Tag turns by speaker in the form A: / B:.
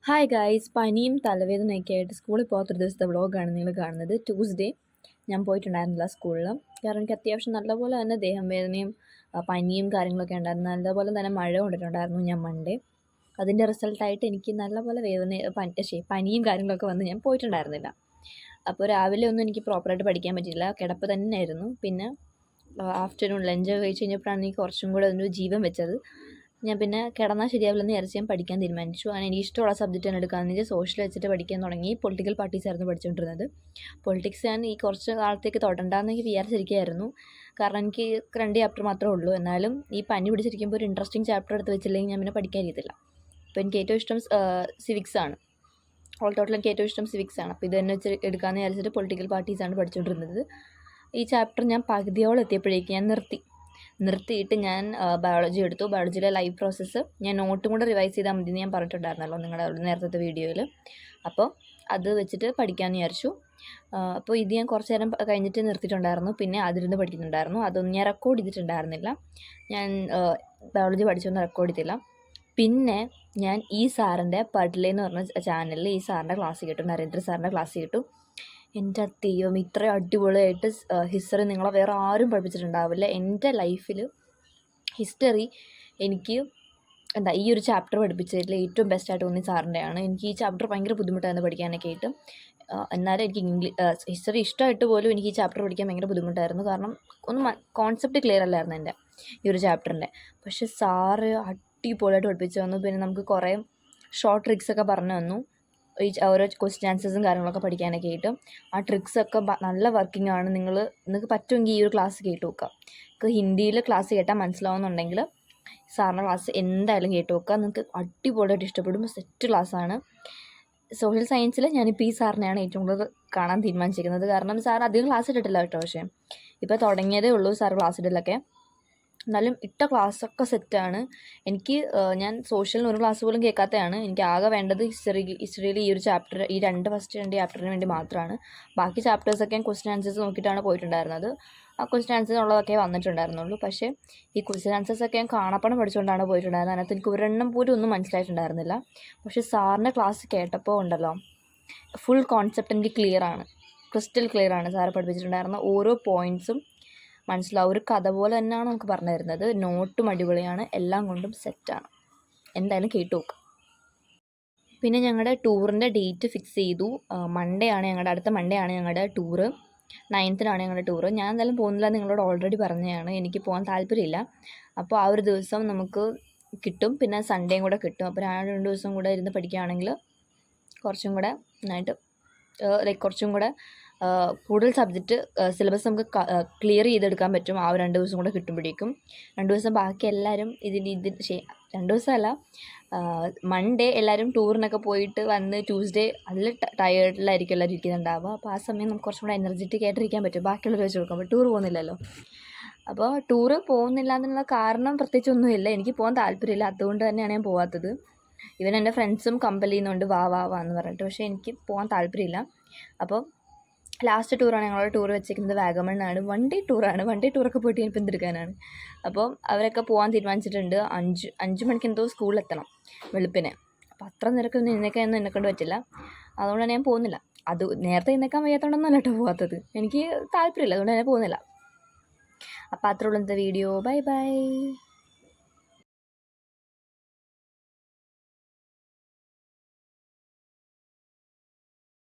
A: Hi guys, പനിയും തലവേദനയൊക്കെ ആയിട്ട് സ്കൂളിൽ പോകാത്തൊരു ദിവസത്തെ വ്ളോഗാണ് നിങ്ങൾ കാണുന്നത്. ട്യൂസ്ഡേ ഞാൻ പോയിട്ടുണ്ടായിരുന്നില്ല സ്കൂളിൽ. കാരണം എനിക്ക് അത്യാവശ്യം നല്ലപോലെ തന്നെ ദേഹം വേദനയും പനിയും കാര്യങ്ങളൊക്കെ ഉണ്ടായിരുന്നു. നല്ലപോലെ തന്നെ മഴ കൊണ്ടിട്ടുണ്ടായിരുന്നു ഞാൻ മൺഡേ. അതിൻ്റെ റിസൾട്ടായിട്ട് എനിക്ക് നല്ലപോലെ പനിയും കാര്യങ്ങളൊക്കെ വന്ന് ഞാൻ പോയിട്ടുണ്ടായിരുന്നില്ല. അപ്പോൾ രാവിലെ ഒന്നും എനിക്ക് പ്രോപ്പറായിട്ട് പഠിക്കാൻ പറ്റിയില്ല, കിടപ്പ് തന്നെയായിരുന്നു. പിന്നെ ആഫ്റ്റർനൂൺ ലഞ്ച് കഴിച്ച് കഴിഞ്ഞപ്പോഴാണ് എനിക്ക് കുറച്ചും കൂടെ ഒരു ജീവൻ വെച്ചത്. ഞാൻ പിന്നെ കിടന്നാൽ ശരിയാവില്ലെന്ന് വിചാരിച്ച് ഞാൻ പഠിക്കാൻ തീരുമാനിച്ചു. അങ്ങനെ എനിക്ക് ഇഷ്ടമുള്ള സബ്ജക്റ്റ് തന്നെ എടുക്കാമെന്ന് വെച്ചാൽ സോഷ്യൽ വെച്ചിട്ട് പഠിക്കാൻ തുടങ്ങി. പൊളിറ്റിക്കൽ പാർട്ടീസ് ആയിരുന്നു പഠിച്ചുകൊണ്ടിരുന്നത്. പൊളിറ്റിക്സ് ഞാൻ ഈ കുറച്ച് കാലത്തേക്ക് തൊടണ്ടാന്ന് എനിക്ക് വിചാരിച്ചിരിക്കുകയായിരുന്നു. കാരണം എനിക്ക് 2 ചാപ്റ്റർ മാത്രമേ ഉള്ളൂ. എന്നാലും ഈ പനി പിടിച്ചിരിക്കുമ്പോൾ ഒരു ഇൻട്രസ്റ്റിംഗ് ചാപ്റ്റർ എടുത്ത് വെച്ചില്ലെങ്കിൽ ഞാൻ പിന്നെ പഠിക്കാൻ ഇരിക്കത്തില്ല. അപ്പോൾ എനിക്ക് ഏറ്റവും ഇഷ്ടം സിവിക്സ് ആണ്. ഓൾ ടോട്ടൽ എനിക്ക് ഏറ്റവും ഇഷ്ടം സിവിക്സ് ആണ്. അപ്പോൾ ഇത് തന്നെ വെച്ച് എടുക്കാമെന്ന് വിചാരിച്ചിട്ട് പൊളിറ്റിക്കൽ പാർട്ടീസാണ് പഠിച്ചുകൊണ്ടിരുന്നത്. ഈ ചാപ്റ്റർ ഞാൻ പകുതിയോളം എത്തിയപ്പോഴേക്കും ഞാൻ നിർത്തിയിട്ട് ഞാൻ ബയോളജി എടുത്തു. ബയോളജിയിലെ ലൈഫ് പ്രോസസ്സ് ഞാൻ നോട്ടും കൂടെ റിവൈസ് ചെയ്താൽ മതി എന്ന് ഞാൻ പറഞ്ഞിട്ടുണ്ടായിരുന്നല്ലോ നിങ്ങളുടെ നേരത്തെ വീഡിയോയിൽ. അപ്പോൾ അത് വെച്ചിട്ട് പഠിക്കാമെന്ന് വിചാരിച്ചു. അപ്പോൾ ഇത് ഞാൻ കുറച്ച് നേരം കഴിഞ്ഞിട്ട് നിർത്തിയിട്ടുണ്ടായിരുന്നു. പിന്നെ അതിരുന്ന് പഠിക്കുന്നുണ്ടായിരുന്നു. അതൊന്നും ഞാൻ റെക്കോർഡ് ചെയ്തിട്ടുണ്ടായിരുന്നില്ല. ഞാൻ ബയോളജി പഠിച്ചൊന്നും റെക്കോർഡ് ചെയ്തില്ല. പിന്നെ ഞാൻ ഈ സാറിൻ്റെ പഡ്ലെ എന്ന് പറഞ്ഞ ചാനലിൽ ഈ സാറിൻ്റെ ക്ലാസ് കേട്ടു, നരേന്ദ്ര സാറിൻ്റെ ക്ലാസ് കേട്ടു. എൻ്റെ ദൈവം, ഇത്രയും അടിപൊളിയായിട്ട് ഹിസ്റ്ററി നിങ്ങളെ വേറെ ആരും പഠിപ്പിച്ചിട്ടുണ്ടാവില്ല. എൻ്റെ ലൈഫിൽ ഹിസ്റ്ററി എനിക്ക് ഈ ഒരു ചാപ്റ്റർ പഠിപ്പിച്ചതിൽ ഏറ്റവും ബെസ്റ്റായിട്ട് തോന്നിയ സാറിൻ്റെയാണ്. എനിക്ക് ഈ ചാപ്റ്റർ ഭയങ്കര ബുദ്ധിമുട്ടായിരുന്നു പഠിക്കാനൊക്കെ ആയിട്ട്. എന്നാലും എനിക്ക് ഹിസ്റ്ററി ഇഷ്ടമായിട്ട് പോലും എനിക്ക് ഈ ചാപ്റ്റർ പഠിക്കാൻ ഭയങ്കര ബുദ്ധിമുട്ടായിരുന്നു. കാരണം ഒന്നും കോൺസെപ്റ്റ് ക്ലിയർ അല്ലായിരുന്നു എൻ്റെ ഈ ഒരു ചാപ്റ്ററിൻ്റെ. പക്ഷേ സാറ് അടിപൊളിയായിട്ട് പഠിപ്പിച്ചു തന്നു. പിന്നെ നമുക്ക് കുറേ ഷോർട്ട് ട്രിക്സൊക്കെ പറഞ്ഞു തന്നു. ഈ ഓരോ ക്വസ്റ്റ്യൻ ആൻസേഴ്സും കാര്യങ്ങളൊക്കെ പഠിക്കാനൊക്കെ ആയിട്ട്. ആ ട്രിക്സൊക്കെ നല്ല വർക്കിംഗ് ആണ്. നിങ്ങൾക്ക് പറ്റുമെങ്കിൽ ഈ ഒരു ക്ലാസ് കേട്ട് നോക്കുക. നിങ്ങൾക്ക് ഹിന്ദിയിൽ ക്ലാസ് കേട്ടാൽ മനസ്സിലാവുന്നുണ്ടെങ്കിൽ സാറിൻ്റെ ക്ലാസ് എന്തായാലും കേട്ട് നോക്കുക. നിങ്ങൾക്ക് അടിപൊളിയായിട്ട് ഇഷ്ടപ്പെടും. സെറ്റ് ക്ലാസ്സാണ്. സോഷ്യൽ സയൻസിൽ ഞാനിപ്പോൾ ഈ സാറിനെയാണ് ഏറ്റവും കൂടുതൽ കാണാൻ തീരുമാനിച്ചിരിക്കുന്നത്. കാരണം സാർ അധികം ക്ലാസ് ഇട്ടിട്ടില്ല കേട്ടോ. പക്ഷേ ഇപ്പോൾ തുടങ്ങിയതേ ഉള്ളൂ സാർ ക്ലാസ് ഇടലൊക്കെ. എന്നാലും ഇട്ട ക്ലാസ്സൊക്കെ സെറ്റാണ്. എനിക്ക് ഞാൻ സോഷ്യലിന് ഒരു ക്ലാസ് പോലും കേൾക്കാത്തതാണ്. എനിക്ക് ആകെ വേണ്ടത് ഹിസ്റ്ററിയിൽ ഈ ഒരു ചാപ്റ്റർ, ഈ ഫസ്റ്റ് രണ്ട് ചാപ്റ്ററിന് വേണ്ടി മാത്രമാണ്. ബാക്കി ചാപ്റ്റേഴ്സൊക്കെ ഞാൻ ക്വസ്റ്റ്യൻ ആൻസേഴ്സ് നോക്കിയിട്ടാണ് പോയിട്ടുണ്ടായിരുന്നത്. ആ ക്വസ്റ്റ്യൻ ആൻസേഴ്സ് ഉള്ളതൊക്കെ വന്നിട്ടുണ്ടായിരുന്നുള്ളൂ. പക്ഷേ ഈ ക്വസ്റ്റ്യൻ ആൻസേഴ്സൊക്കെ ഞാൻ കാണാപ്പണം പഠിച്ചുകൊണ്ടാണ് പോയിട്ടുണ്ടായിരുന്നത്. അതിനകത്ത് എനിക്ക് ഒരെണ്ണം പോലും ഒന്നും മനസ്സിലായിട്ടുണ്ടായിരുന്നില്ല. പക്ഷേ സാറിൻ്റെ ക്ലാസ് കേട്ടപ്പോൾ ഉണ്ടല്ലോ, ഫുൾ കോൺസെപ്റ്റ് എനിക്ക് ക്ലിയറാണ്, ക്രിസ്റ്റൽ ക്ലിയറാണ്. സാറ് പഠിപ്പിച്ചിട്ടുണ്ടായിരുന്ന ഓരോ പോയിൻറ്റ്സും മനസ്സിലാവും. ഒരു കഥ പോലെ തന്നെയാണ് നമുക്ക് പറഞ്ഞു തരുന്നത്. നോട്ടും അടിപൊളിയാണ്, എല്ലാം കൊണ്ടും സെറ്റാണ്. എന്തായാലും കേട്ടു നോക്കുക. പിന്നെ ഞങ്ങളുടെ ടൂറിൻ്റെ ഡേറ്റ് ഫിക്സ് ചെയ്തു. അടുത്ത മൺഡേ ആണ് ഞങ്ങളുടെ ടൂറ്. 9th ഞങ്ങളുടെ ടൂറ്. ഞാൻ എന്തായാലും പോകുന്നില്ല, നിങ്ങളോട് ഓൾറെഡി പറഞ്ഞതാണ്. എനിക്ക് പോകാൻ താല്പര്യമില്ല. അപ്പോൾ ആ ഒരു ദിവസം നമുക്ക് കിട്ടും. പിന്നെ സൺഡേയും കൂടെ കിട്ടും. അപ്പോൾ 2 ദിവസം കൂടെ ഇരുന്ന് പഠിക്കുകയാണെങ്കിൽ കുറച്ചും കൂടെ നന്നായിട്ട് കുറച്ചും കൂടെ കൂടുതൽ സബ്ജക്റ്റ് സിലബസ് നമുക്ക് ക്ലിയർ ചെയ്തെടുക്കാൻ പറ്റും. ആ 2 ദിവസം കൂടെ കിട്ടുമ്പോഴേക്കും. 2 ദിവസം ബാക്കി എല്ലാവരും 2 ദിവസമല്ല, മൺഡേ എല്ലാവരും ടൂറിനൊക്കെ പോയിട്ട് വന്ന് ട്യൂസ്ഡേ നല്ല ടയേർഡിലായിരിക്കും എല്ലാവരും ഇരിക്കുന്നുണ്ടാവുക. അപ്പോൾ ആ സമയം നമുക്ക് കുറച്ചും കൂടെ എനർജറ്റിക് ആയിട്ടിരിക്കാൻ പറ്റും. ബാക്കിയുള്ളവർ വെച്ച് നോക്കുമ്പോൾ ടൂർ പോകുന്നില്ലല്ലോ. അപ്പോൾ ടൂറ് പോകുന്നില്ല എന്നുള്ള കാരണം പ്രത്യേകിച്ചൊന്നുമില്ല. എനിക്ക് പോകാൻ താല്പര്യമില്ല, അതുകൊണ്ട് തന്നെയാണ് ഞാൻ പോകാത്തത്. ഇവൻ എൻ്റെ ഫ്രണ്ട്സും കമ്പൽ ചെയ്യുന്നുണ്ട് വാ എന്ന് പറഞ്ഞിട്ട്. പക്ഷേ എനിക്ക് പോകാൻ താല്പര്യമില്ല. അപ്പോൾ ലാസ്റ്റ് ടൂറാണ് ഞങ്ങളുടെ ടൂർ വെച്ചിരിക്കുന്നത് വാഗമണ്ണാണ്. 1 ഡേ ടൂറാണ്. 1 ഡേ ടൂറൊക്കെ പോയിട്ട് ഞാനിപ്പോൾ എന്തെടുക്കാനാണ്. അപ്പോൾ അവരൊക്കെ പോകാൻ തീരുമാനിച്ചിട്ടുണ്ട്. 5 മണിക്ക് എന്തോ സ്കൂളിലെത്തണം വെളുപ്പിന്. അപ്പോൾ അത്ര നിരക്കൊന്നും എഴുന്നേക്കാനൊന്നും എന്നെക്കൊണ്ട് പറ്റില്ല. അതുകൊണ്ടാണ് ഞാൻ പോകുന്നില്ല. അത് നേരത്തെ എഴുന്നേക്കാൻ വയ്യാത്തതുകൊണ്ടൊന്നുമല്ല കേട്ടോ പോകാത്തത്. എനിക്ക് താല്പര്യമില്ല, അതുകൊണ്ട് ഞാൻ പോകുന്നില്ല. അപ്പോൾ അത്രയുള്ള ഇന്നത്തെ വീഡിയോ. ബൈ.